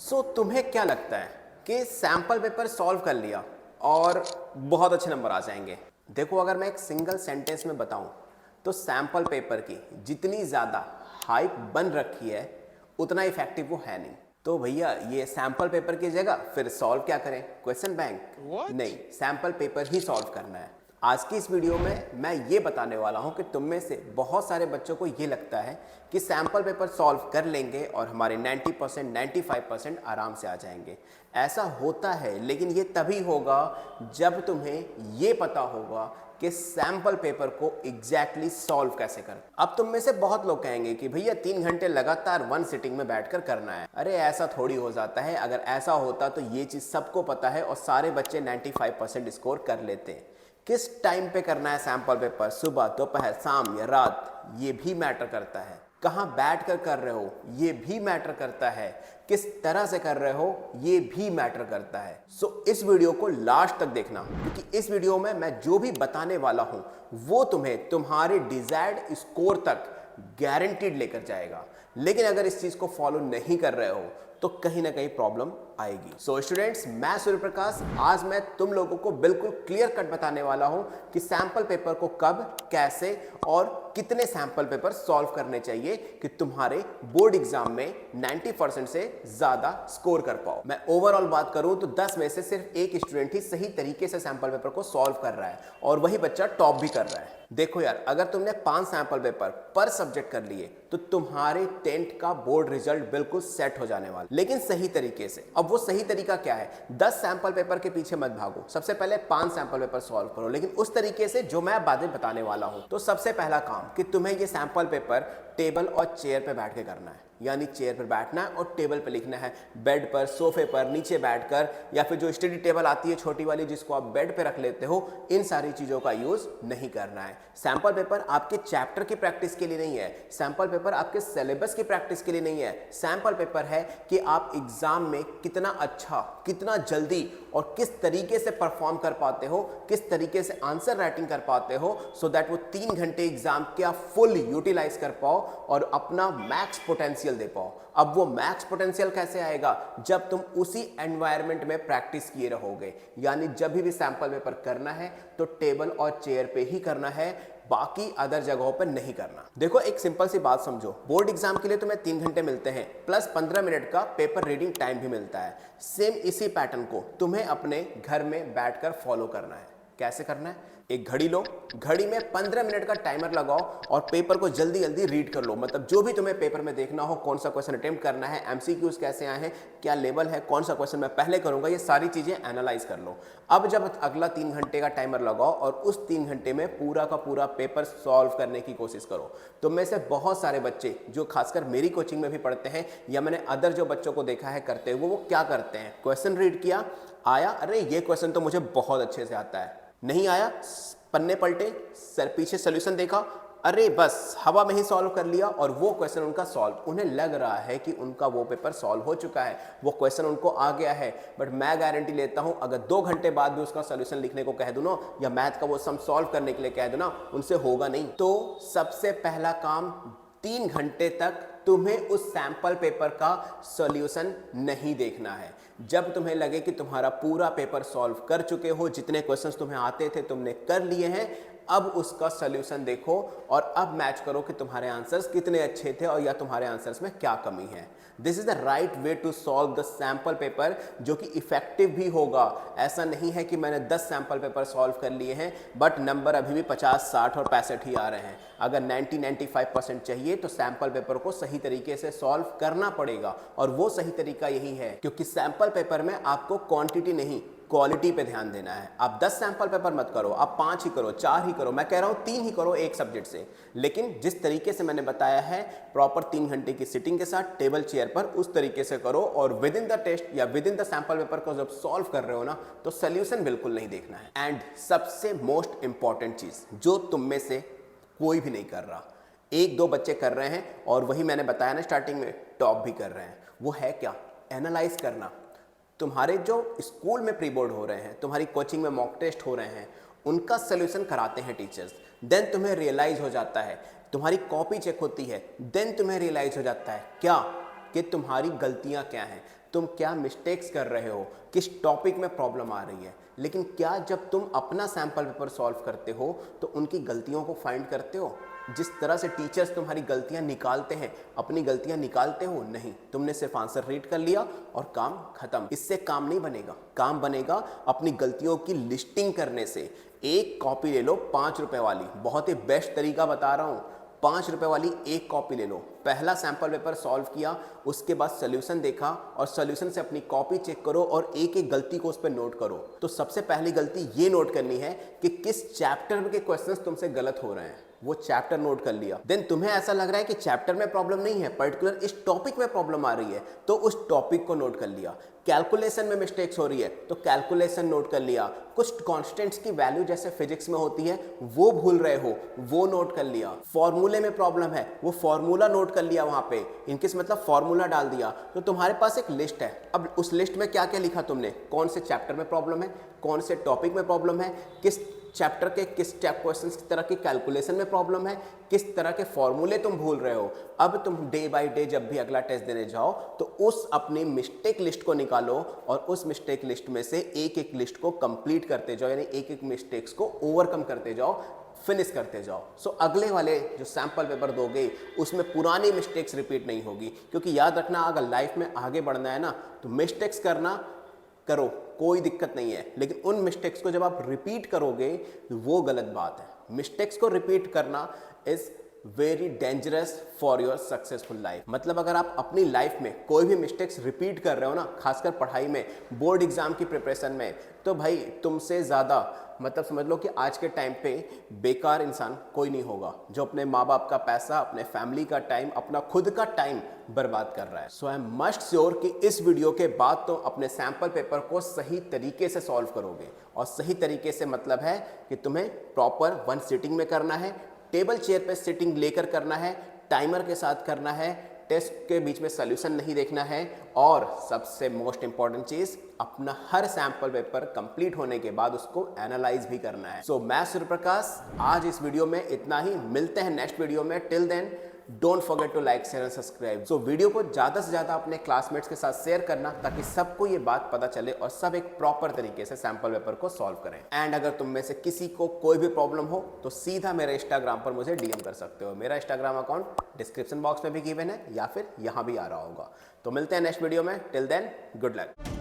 तुम्हें क्या लगता है कि सैंपल पेपर सॉल्व कर लिया और बहुत अच्छे नंबर आ जाएंगे? देखो, अगर मैं एक सिंगल सेंटेंस में बताऊं तो सैंपल पेपर की जितनी ज़्यादा हाइप बन रखी है उतना इफेक्टिव वो है नहीं। तो भैया, ये सैंपल पेपर की जगह फिर सॉल्व क्या करें? Question bank? नहीं, सैंपल पेपर ही सॉल्व करना है। आज की इस वीडियो में मैं ये बताने वाला हूं कि तुम में से बहुत सारे बच्चों को ये लगता है कि सैंपल पेपर सॉल्व कर लेंगे और हमारे 90% 95% आराम से आ जाएंगे। ऐसा होता है, लेकिन ये तभी होगा जब तुम्हें ये पता होगा कि सैंपल पेपर को एग्जैक्टली सॉल्व कैसे कर। अब तुम में से बहुत लोग कहेंगे कि भैया 3 घंटे लगातार वन सिटिंग में बैठकर करना है। अरे ऐसा थोड़ी हो जाता है। अगर ऐसा होता तो ये चीज़ सबको पता है और सारे बच्चे 95% स्कोर कर लेते हैं। किस टाइम पे करना है सैंपल पेपर, सुबह, दोपहर, शाम या रात, ये भी मैटर करता है। कहाँ बैठ कर रहे हो ये भी मैटर करता है। किस तरह से कर रहे हो ये भी मैटर करता है। इस वीडियो को लास्ट तक देखना, क्योंकि इस वीडियो में मैं जो भी बताने वाला हूं वो तुम्हें तुम्हारे डिजायर्ड स्कोर तक गारंटीड लेकर जाएगा। लेकिन अगर इस चीज को फॉलो नहीं कर रहे हो तो कहीं ना कहीं प्रॉब्लम आएगी। स्टूडेंट्स, मैं सूर्य प्रकाश आज मैं तुम लोगों को बिल्कुल क्लियर कट बताने वाला हूं कि सैंपल पेपर को कब, कैसे और कितने सैंपल पेपर सॉल्व करने चाहिए कि तुम्हारे बोर्ड एग्जाम में 90% से ज्यादा स्कोर कर पाओ। मैं ओवरऑल बात करूं तो 10 में से सिर्फ एक स्टूडेंट ही सही तरीके से सैंपल पेपर को सॉल्व कर रहा है और वही बच्चा टॉप भी कर रहा है। देखो यार, अगर तुमने 5 सैंपल पेपर पर सब्जेक्ट कर लिए तो तुम्हारे 10th का बोर्ड रिजल्ट बिल्कुल सेट हो जाने वाला, लेकिन सही तरीके से। अब वो सही तरीका क्या है? 10 सैंपल पेपर के पीछे मत भागो। सबसे पहले 5 सैंपल पेपर सॉल्व करो, लेकिन उस तरीके से जो मैं बाद में बताने वाला हूं। तो सबसे पहला काम कि तुम्हें ये सैंपल पेपर टेबल और चेयर पे बैठ के करना है। यानी चेयर पर बैठना है और टेबल पे लिखना है। बेड पर, सोफे पर, नीचे बैठकर, या फिर जो स्टडी टेबल आती है छोटी वाली जिसको आप बेड पे रख लेते हो, इन सारी चीजों का यूज नहीं करना है। सैंपल पेपर आपके चैप्टर की प्रैक्टिस के लिए नहीं है। सैंपल पेपर आपके सिलेबस की प्रैक्टिस के लिए नहीं है। सैंपल पेपर है कि आप एग्जाम में कितना अच्छा, कितना जल्दी और किस तरीके से परफॉर्म कर पाते हो, किस तरीके से आंसर राइटिंग कर पाते हो, सो दैट वो 3 घंटे एग्जाम के आप फुल यूटिलाइज कर पाओ और अपना मैक्स पोटेंशियल दे पाओ। अब वो मैक्स पोटेंशियल कैसे आएगा? जब तुम उसी एनवायरनमेंट में प्रैक्टिस किए रहोगे। यानी जब भी सैंपल पेपर करना है तो टेबल और चेयर पे ही करना है, बाकी अदर जगहों पर नहीं करना। देखो, एक सिंपल सी बात समझो। बोर्ड एग्जाम के लिए तुम्हें 3 घंटे मिलते हैं प्लस 15 मिनट का पेपर रीडिंग टाइम भी मिलता है। सेम इसी पैटर्न को तुम्हें अपने घर में बैठकर फॉलो करना है। कैसे करना है? एक घड़ी लो, घड़ी में 15 मिनट का टाइमर लगाओ और पेपर को जल्दी जल्दी रीड कर लो। मतलब जो भी तुम्हें पेपर में देखना हो, कौन सा क्वेश्चन अटेम्प्ट करना है, एमसीक्यूज कैसे आए हैं, क्या लेवल है, कौन सा क्वेश्चन मैं पहले करूंगा, ये सारी चीजें एनालाइज कर लो। अब जब अगला 3 घंटे का टाइमर लगाओ और उस 3 घंटे में पूरा का पूरा पेपर सॉल्व करने की कोशिश करो। तो में से बहुत सारे बच्चे जो खासकर मेरी कोचिंग में भी पढ़ते हैं या मैंने अदर जो बच्चों को देखा है करते हुए, वो क्या करते हैं? क्वेश्चन रीड किया, आया, अरे ये क्वेश्चन तो मुझे बहुत अच्छे से आता है। नहीं आया, पन्ने पलटे, सर पीछे सॉल्यूशन देखा, अरे बस हवा में ही सॉल्व कर लिया और वो क्वेश्चन उनका सॉल्व। उन्हें लग रहा है कि उनका वो पेपर सॉल्व हो चुका है, वो क्वेश्चन उनको आ गया है। बट मैं गारंटी लेता हूं, अगर 2 घंटे बाद भी उसका सॉल्यूशन लिखने को कह दूं ना, या मैथ का वो सम सॉल्व करने के लिए कह दूं ना, उनसे होगा नहीं। तो सबसे पहला काम, 3 घंटे तक तुम्हें उस सैंपल पेपर का सॉल्यूशन नहीं देखना है। जब तुम्हें लगे कि तुम्हारा पूरा पेपर सॉल्व कर चुके हो, जितने क्वेश्चंस तुम्हें आते थे तुमने कर लिए हैं, अब उसका सॉल्यूशन देखो और अब मैच करो कि तुम्हारे आंसर्स कितने अच्छे थे और या तुम्हारे आंसर्स में क्या कमी है। This is the right way to solve the sample paper, जो कि इफेक्टिव भी होगा। ऐसा नहीं है कि मैंने 10 सैंपल पेपर सॉल्व कर लिए हैं बट नंबर अभी भी 50, 60 और 65 ही आ रहे हैं। अगर 90-95% चाहिए तो सैंपल पेपर को सही तरीके से सॉल्व करना पड़ेगा और वो सही तरीका यही है, क्योंकि सैंपल पेपर में आपको क्वांटिटी नहीं, क्वालिटी पे ध्यान देना है। आप 10 सैंपल पेपर मत करो, आप 5 ही करो, 4 ही करो, मैं कह रहा हूं 3 ही करो एक सब्जेक्ट से। लेकिन जिस तरीके से मैंने बताया है, प्रॉपर 3 घंटे की सिटिंग के साथ टेबल चेयर पर, उस तरीके से करो और विद इन द टेस्ट या with in the sample paper को जब सॉल्व कर रहे हो ना, तो सोल्यूशन बिल्कुल नहीं देखना है। एंड सबसे मोस्ट इंपॉर्टेंट चीज जो तुम में से कोई भी नहीं कर रहा, 1-2 बच्चे कर रहे हैं और वही मैंने बताया ना स्टार्टिंग में, टॉप भी कर रहे हैं, वो है क्या? एनालाइज करना। तुम्हारे जो स्कूल में प्री बोर्ड हो रहे हैं, तुम्हारी कोचिंग में मॉक टेस्ट हो रहे हैं, उनका सॉल्यूशन कराते हैं टीचर्स। देन तुम्हें रियलाइज हो जाता है, तुम्हारी कॉपी चेक होती है, देन तुम्हें रियलाइज हो जाता है क्या कि तुम्हारी गलतियां क्या हैं। तुम क्या मिस्टेक्स कर रहे हो, किस टॉपिक में प्रॉब्लम आ रही है। लेकिन क्या जब तुम अपना सैंपल पेपर सॉल्व करते हो तो उनकी गलतियों को फाइंड करते हो? जिस तरह से टीचर्स तुम्हारी गलतियां निकालते हैं, अपनी गलतियां निकालते हो? नहीं, तुमने सिर्फ आंसर रीड कर लिया और काम खत्म। इससे काम नहीं बनेगा। काम बनेगा अपनी गलतियों की लिस्टिंग करने से। एक कॉपी ले लो 5 रुपए वाली, बहुत ही बेस्ट तरीका बता रहा हूं। 5 रुपए वाली एक कॉपी ले लो, पहला सैंपल पेपर सॉल्व किया, उसके बाद सोल्यूशन देखा और सोल्यूशन से अपनी कॉपी चेक करो और एक एक गलती को उस पर नोट करो। तो सबसे पहली गलती ये नोट करनी है कि किस चैप्टर के क्वेश्चंस तुमसे गलत हो रहे हैं। वो चैप्टर नोट कर लिया। देन तुम्हें ऐसा लग रहा है कि चैप्टर में प्रॉब्लम नहीं है, पर्टिकुलर इस टॉपिक में प्रॉब्लम आ रही है, तो उस टॉपिक को नोट कर लिया। कैलकुलेशन में मिस्टेक्स हो रही है तो कैलकुलेशन नोट कर लिया। कुछ कांस्टेंट्स की वैल्यू जैसे फिजिक्स में होती है वो भूल रहे हो, वो नोट कर लिया। फॉर्मूले में प्रॉब्लम है, वो फॉर्मूला नोट कर लिया, वहां पे इनकेस मतलब फॉर्मूला डाल दिया। तो तुम्हारे पास एक लिस्ट है। अब उस लिस्ट में क्या क्या लिखा तुमने, कौन से चैप्टर में प्रॉब्लम है, कौन से टॉपिक में प्रॉब्लम है, किस चैप्टर के किस क्वेश्चंस की तरह की कैलकुलेशन में प्रॉब्लम है, किस तरह के फॉर्मूले तुम भूल रहे हो। अब तुम डे बाय डे जब भी अगला टेस्ट देने जाओ तो उस अपनी मिस्टेक लिस्ट को निकालो और उस मिस्टेक लिस्ट में से एक एक लिस्ट को कंप्लीट करते जाओ, यानी एक एक मिस्टेक्स को ओवरकम करते जाओ, फिनिश करते जाओ। सो अगले वाले जो सैंपल पेपर दोगे उसमें पुरानी मिस्टेक्स रिपीट नहीं होगी। क्योंकि याद रखना, अगर लाइफ में आगे बढ़ना है ना तो मिस्टेक्स करना करो, कोई दिक्कत नहीं है, लेकिन उन मिस्टेक्स को जब आप रिपीट करोगे वो गलत बात है। मिस्टेक्स को रिपीट करना is very dangerous for your successful life. मतलब अगर आप अपनी लाइफ में कोई भी मिस्टेक्स रिपीट कर रहे हो ना, खासकर पढ़ाई में, बोर्ड एग्जाम की प्रिपरेशन में, तो भाई तुमसे ज़्यादा मतलब समझ लो कि आज के टाइम पे बेकार इंसान कोई नहीं होगा जो अपने माँ बाप का पैसा, अपने फैमिली का टाइम, अपना खुद का टाइम बर्बाद कर रहा है। सो आई एम मस्ट श्योर कि इस वीडियो के बाद तो अपने सैंपल पेपर को सही तरीके से सॉल्व करोगे। और सही तरीके से मतलब है कि तुम्हें प्रॉपर 1 सिटिंग में करना है, टेबल चेयर पे सिटिंग लेकर करना है, टाइमर के साथ करना है, टेस्ट के बीच में सॉल्यूशन नहीं देखना है, और सबसे मोस्ट इंपॉर्टेंट चीज, अपना हर सैंपल पेपर कंप्लीट होने के बाद उसको एनालाइज भी करना है। सो मैं सूर्य प्रकाश, आज इस वीडियो में इतना ही। मिलते हैं नेक्स्ट वीडियो में। Till then don't forget to like, share and subscribe. So video को ज़्यादा से ज़्यादा अपने क्लासमेट्स के साथ शेयर करना ताकि सबको ये बात पता चले और सब एक प्रॉपर तरीके से सैंपल पेपर को सॉल्व करें। एंड अगर तुम में से किसी को कोई भी प्रॉब्लम हो तो सीधा मेरे इंस्टाग्राम पर मुझे डीएम कर सकते हो। मेरा इंस्टाग्राम अकाउंट डिस्क्रिप्शन बॉक्स में भी गिवन है या फिर यहाँ भी आ रहा होगा। तो मिलते हैं नेक्स्ट वीडियो में। Till then good luck.